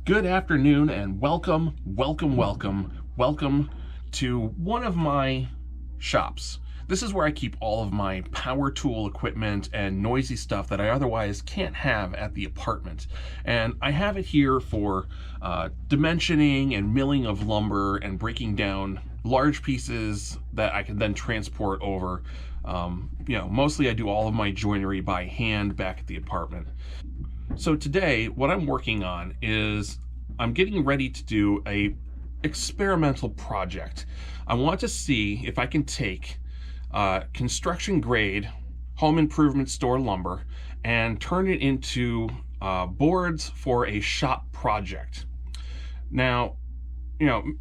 Good afternoon and welcome to one of my shops. This is where I keep all of my power tool equipment and noisy stuff that I otherwise can't have at the apartment. And I have it here for dimensioning and milling of lumber and breaking down large pieces that I can then transport over. Mostly I do all of my joinery by hand back at the apartment. So today, what I'm working on is I'm getting ready to do a experimental project. I want to see if I can take construction grade home improvement store lumber and turn it into boards for a shop project. Now,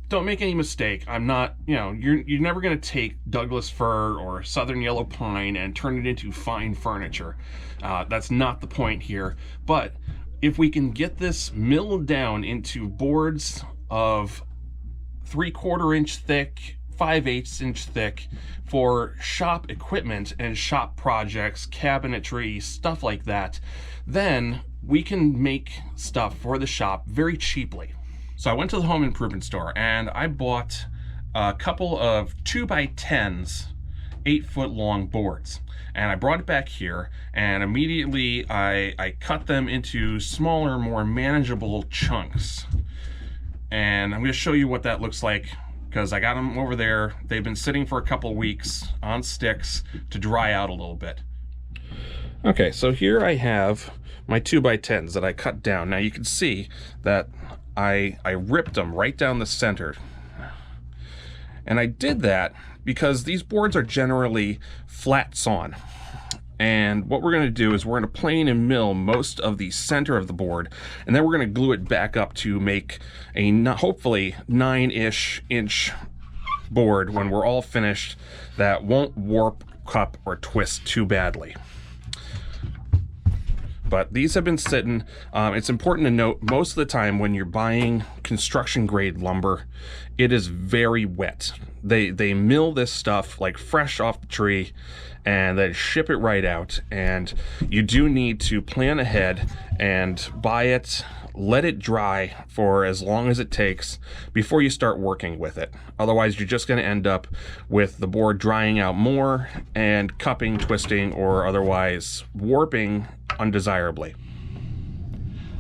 don't make any mistake. I'm not, you're never going to take Douglas fir or southern yellow pine and turn it into fine furniture. That's not the point here. But if we can get this milled down into boards of 3/4 inch thick, 5/8 inch thick for shop equipment and shop projects, cabinetry, stuff like that, then we can make stuff for the shop very cheaply. So I went to the home improvement store and I bought a couple of 2x10s, 8-foot long boards. And I brought it back here and immediately I cut them into smaller, more manageable chunks. And I'm going to show you what that looks like because I got them over there. They've been sitting for a couple weeks on sticks to dry out a little bit. Okay, so here I have my 2x10s that I cut down. Now you can see that I ripped them right down the center. And I did that because these boards are generally flat sawn. And what we're going to do is we're going to plane and mill most of the center of the board, and then we're going to glue it back up to make a hopefully 9-ish inch board when we're all finished that won't warp, cup, or twist too badly. But these have been sitting. It's important to note, most of the time when you're buying construction grade lumber, it is very wet. They mill this stuff like fresh off the tree and they ship it right out. And you do need to plan ahead and buy it, let it dry for as long as it takes before you start working with it. Otherwise, you're just going to end up with the board drying out more and cupping, twisting, or otherwise warping undesirably.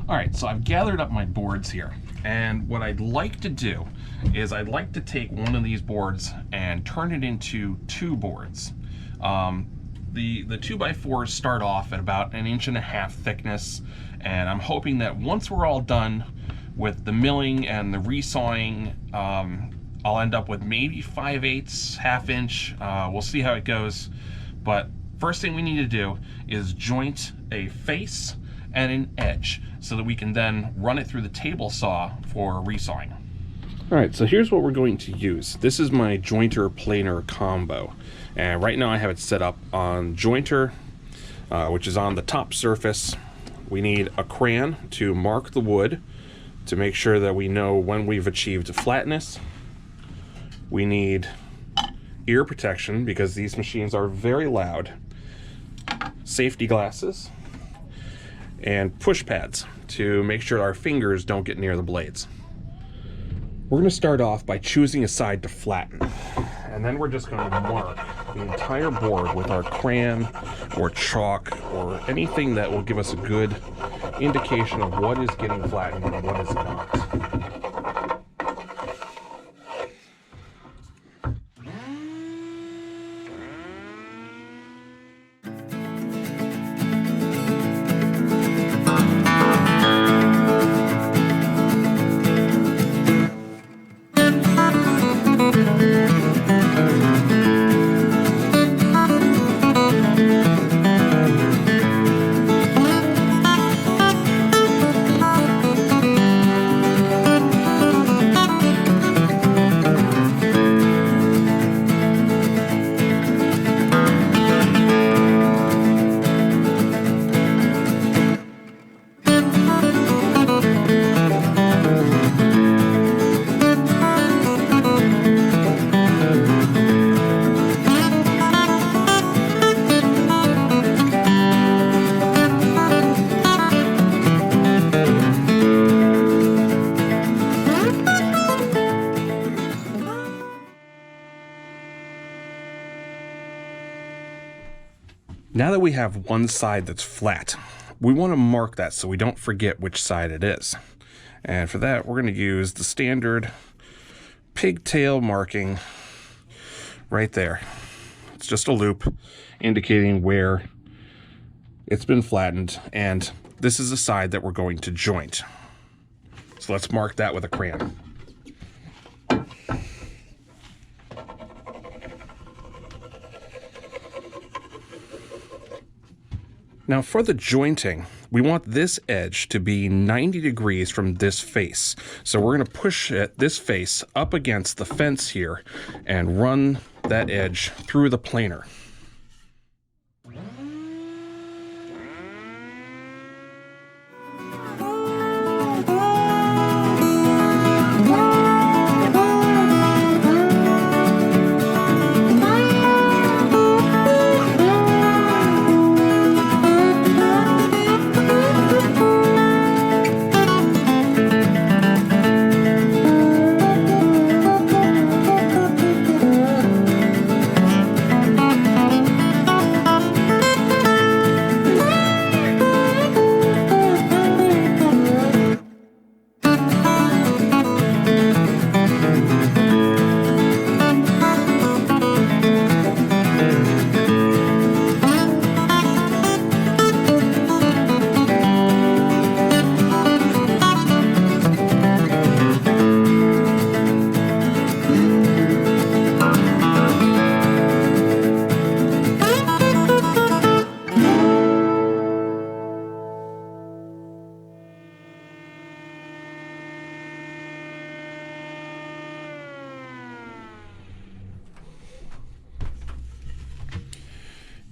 All right, so I've gathered up my boards here, and what I'd like to do is I'd like to take one of these boards and turn it into two boards. The 2x4s start off at about 1.5 inches thickness, and I'm hoping that once we're all done with the milling and the resawing, I'll end up with maybe 5/8, ½ inch. We'll see how it goes. But first thing we need to do is joint a face and an edge so that we can then run it through the table saw for resawing. All right, so here's what we're going to use. This is my jointer planer combo. And right now I have it set up on jointer, which is on the top surface. We need a crayon to mark the wood to make sure that we know when we've achieved flatness. We need ear protection because these machines are very loud. Safety glasses and push pads to make sure our fingers don't get near the blades. We're going to start off by choosing a side to flatten, and then we're just going to mark the entire board with our crayon or chalk or anything that will give us a good indication of what is getting flattened and what is not. Now that we have one side that's flat, we want to mark that so we don't forget which side it is. And for that, we're going to use the standard pigtail marking right there. It's just a loop indicating where it's been flattened, and this is the side that we're going to joint. So let's mark that with a crayon. Now for the jointing, we want this edge to be 90 degrees from this face. So we're going to push this face up against the fence here and run that edge through the planer.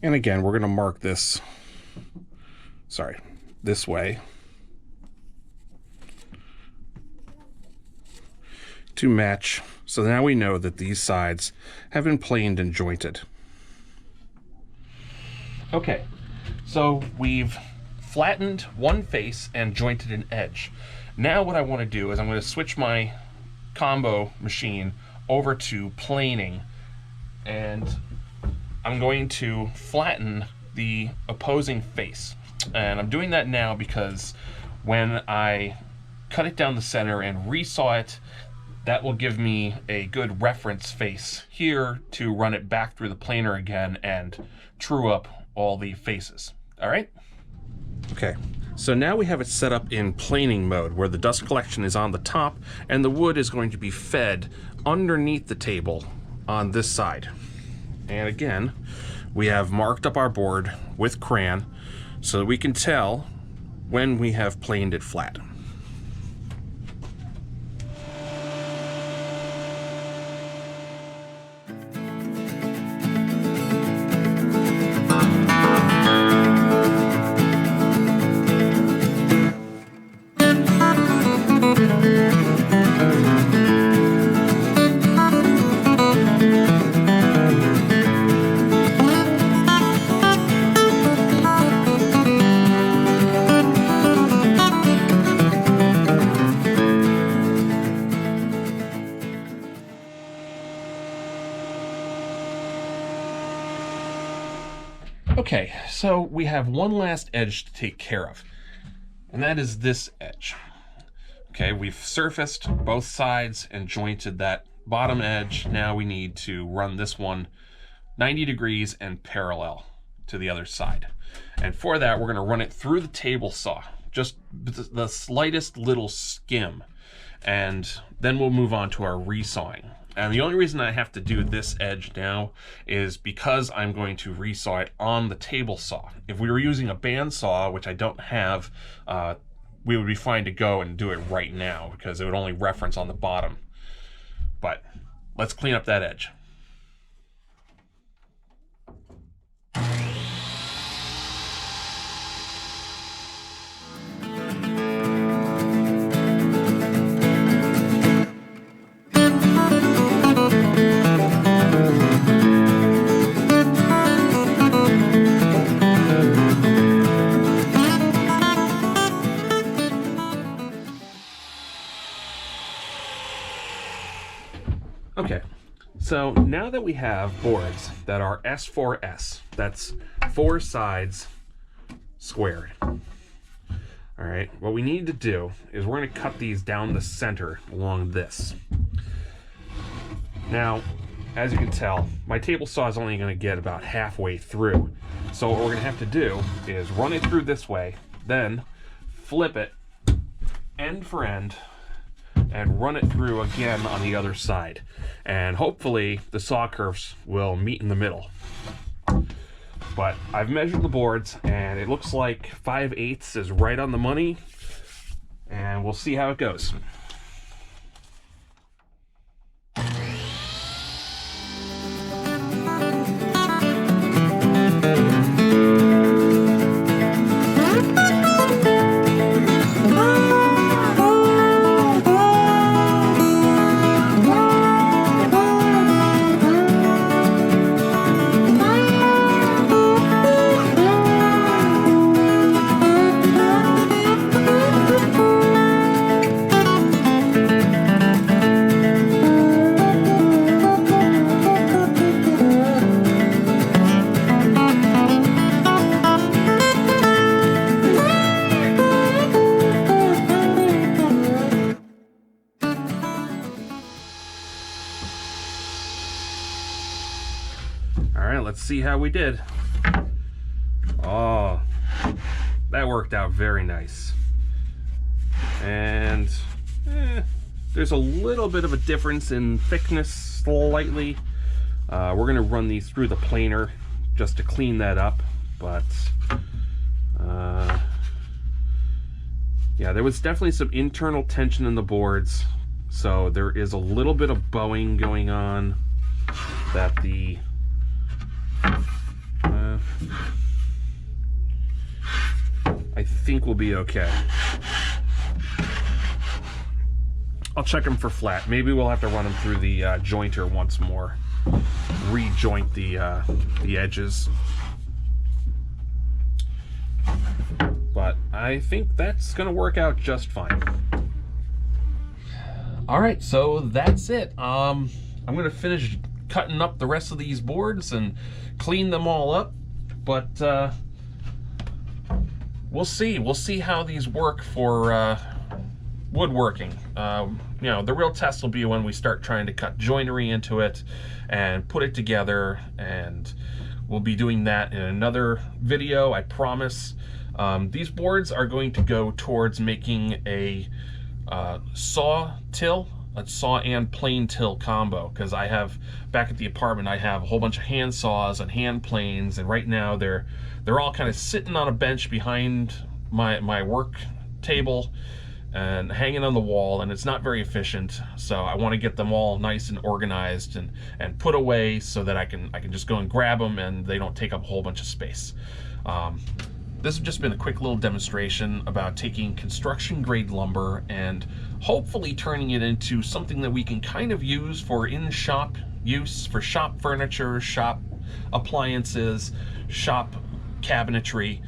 And again, we're going to mark this, this way to match. So now we know that these sides have been planed and jointed. Okay, so we've flattened one face and jointed an edge. Now what I want to do is I'm going to switch my combo machine over to planing, and I'm going to flatten the opposing face. And I'm doing that now because when I cut it down the center and resaw it, that will give me a good reference face here to run it back through the planer again and true up all the faces. All right? Okay, so now we have it set up in planing mode where the dust collection is on the top and the wood is going to be fed underneath the table on this side. And again, we have marked up our board with crayon so that we can tell when we have planed it flat. Okay, so we have one last edge to take care of, and that is this edge. Okay, we've surfaced both sides and jointed that bottom edge. Now we need to run this one 90 degrees and parallel to the other side. And for that, we're going to run it through the table saw, just the slightest little skim, and then we'll move on to our resawing. And the only reason I have to do this edge now is because I'm going to resaw it on the table saw. If we were using a bandsaw, which I don't have, we would be fine to go and do it right now because it would only reference on the bottom. But let's clean up that edge. Okay, so now that we have boards that are S4S, that's 4 sides squared. All right, what we need to do is we're going to cut these down the center along this. Now, as you can tell, my table saw is only going to get about halfway through. So what we're going to have to do is run it through this way, then flip it end for end, and run it through again on the other side. And hopefully the saw curves will meet in the middle. But I've measured the boards and it looks like 5/8 is right on the money, and we'll see how it goes. Let's see how we did. Oh, that worked out very nice. And there's a little bit of a difference in thickness slightly. We're going to run these through the planer just to clean that up. But yeah, there was definitely some internal tension in the boards. So there is a little bit of bowing going on that the I think we'll be okay. I'll check them for flat. Maybe we'll have to run them through the jointer once more. Rejoint the edges. But I think that's gonna work out just fine. All right, so that's it. I'm gonna finish cutting up the rest of these boards and clean them all up, but we'll see how these work for woodworking. You know, the real test will be when we start trying to cut joinery into it and put it together, and we'll be doing that in another video, I promise. These boards are going to go towards making a saw till, a saw and plane till combo, because I have, back at the apartment, I have a whole bunch of hand saws and hand planes, and right now they're all kind of sitting on a bench behind my work table and hanging on the wall, and it's not very efficient. So I want to get them all nice and organized and put away so that I can just go and grab them and they don't take up a whole bunch of space. This has just been a quick little demonstration about taking construction grade lumber and hopefully turning it into something that we can kind of use for in-shop use, for shop furniture, shop appliances, shop cabinetry.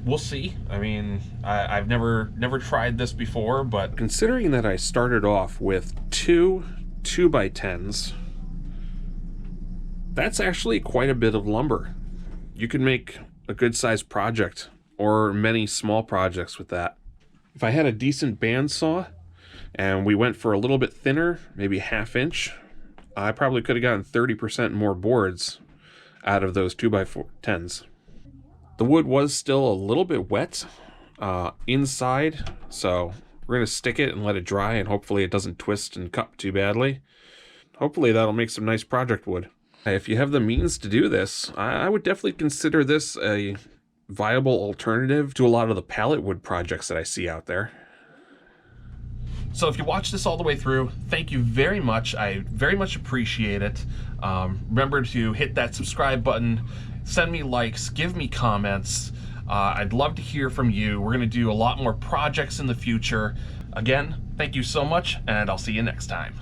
We'll see. I mean, I've never tried this before, but considering that I started off with 2 2x10s, that's actually quite a bit of lumber. You could make a good sized project or many small projects with that. If I had a decent bandsaw and we went for a little bit thinner, maybe 1/2 inch, I probably could have gotten 30% more boards out of those 2x10s. The wood was still a little bit wet inside, so we're gonna stick it and let it dry, and hopefully it doesn't twist and cut too badly. Hopefully that'll make some nice project wood. If you have the means to do this, I would definitely consider this a viable alternative to a lot of the pallet wood projects that I see out there. So if you watch this all the way through, thank you very much. I very much appreciate it. Remember to hit that subscribe button, send me likes, give me comments. I'd love to hear from you. We're gonna do a lot more projects in the future. Again, thank you so much, and I'll see you next time.